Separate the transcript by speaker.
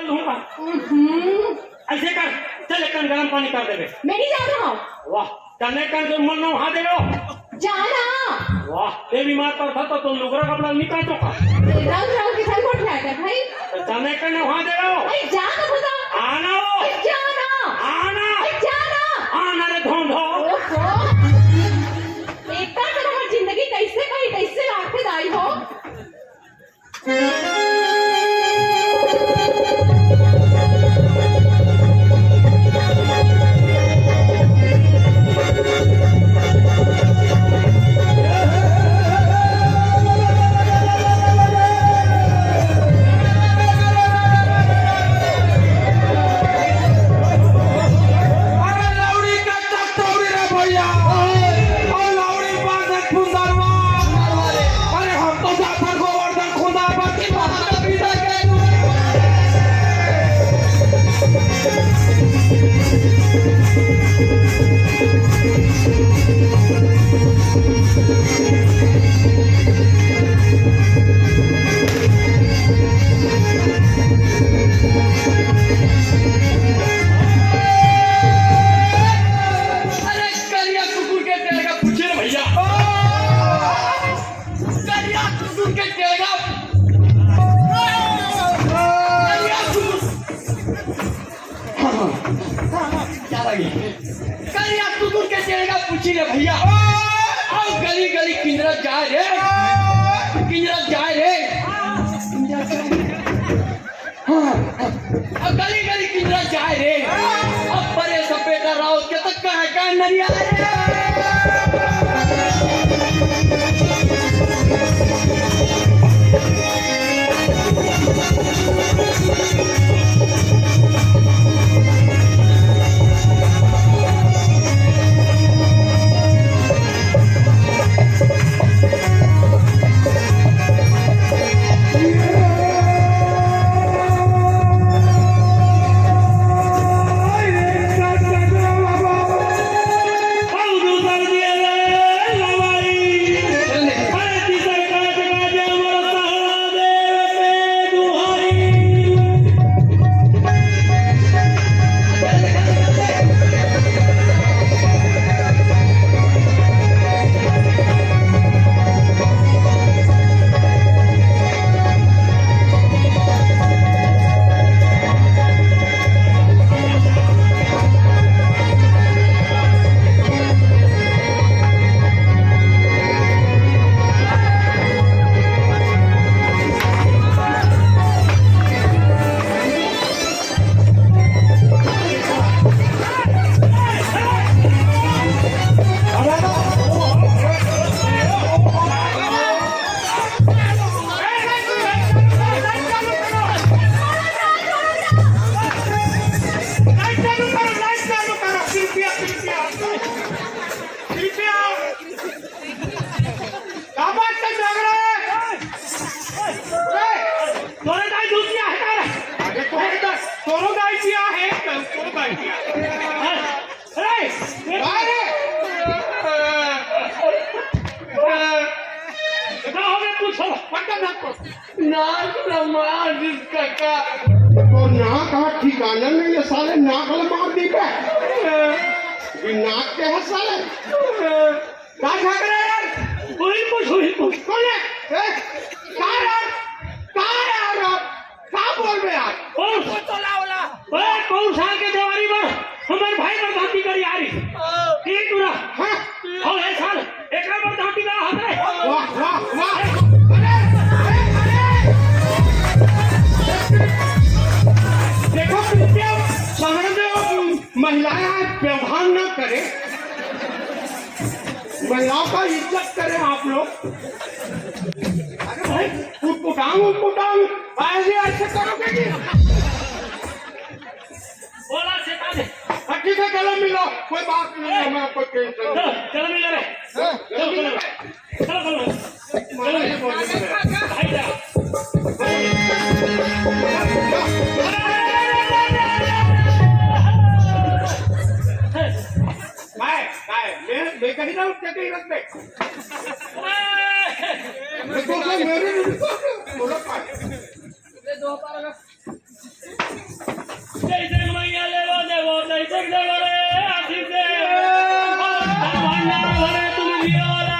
Speaker 1: दूंगा। ऐसे कर, चल एक गर्म पानी कर देवे।
Speaker 2: मैं नहीं जा रहा हूँ।
Speaker 1: वाह, चलने का जो मन ना वहाँ देवे।
Speaker 2: जाना।
Speaker 1: वाह, देवी माँ का था तो लुगरा कपड़ा निकाल तो का।
Speaker 2: रंग रंग के घर कोट है भाई।
Speaker 1: चलने का ना वहाँ देवे।
Speaker 2: भाई जाना बता।
Speaker 1: आना वो।
Speaker 2: जाना।
Speaker 1: आना।
Speaker 2: जाना।
Speaker 1: आना रे धोंधो।
Speaker 2: एक बार तो हमारी जिंदगी कैसे गई, कैसे आखिर आई हो।
Speaker 3: भैया अब गली गली किंजरा जाए रे, किंजरा जाए रे, अब गली गली किंजरा जाए रे। अब बड़े सपेटा राव के तक कह नरिया रे।
Speaker 4: तो नाक का ठिकाना नहीं है साले, नाक वाला मार दी पे नाक के है साले। क्या झाक रहे यार?
Speaker 1: हुई कुछ
Speaker 4: कौन है? कहाँ है बोल रहे यार?
Speaker 1: कौन साल के देवारी पर हमारे भाई पर धांती करी आ रही ठीक पूरा।
Speaker 4: हाँ
Speaker 1: और एक साल एक बार धांती करा हाथ है।
Speaker 4: वाह वाह वाह। देखो महिलाएं व्यवहार न करें, महिलाओं का इज्जत करें आप लोग। अरे भाई उटपुटाऊं ऐसे ऐसे करोगे कि
Speaker 1: बोला सेटा दे।
Speaker 4: ठीक है चलो मिलो, कोई बात नहीं है, मैं आपको टेंशन
Speaker 1: चलो मिल रहे। चलो
Speaker 4: मैं कहीं ना उठ के रख दे। मेरे बोलो
Speaker 1: जैसे मैया देवो देवो जैसे देवो रे आशीष दे भंडार भरे तुम दियोला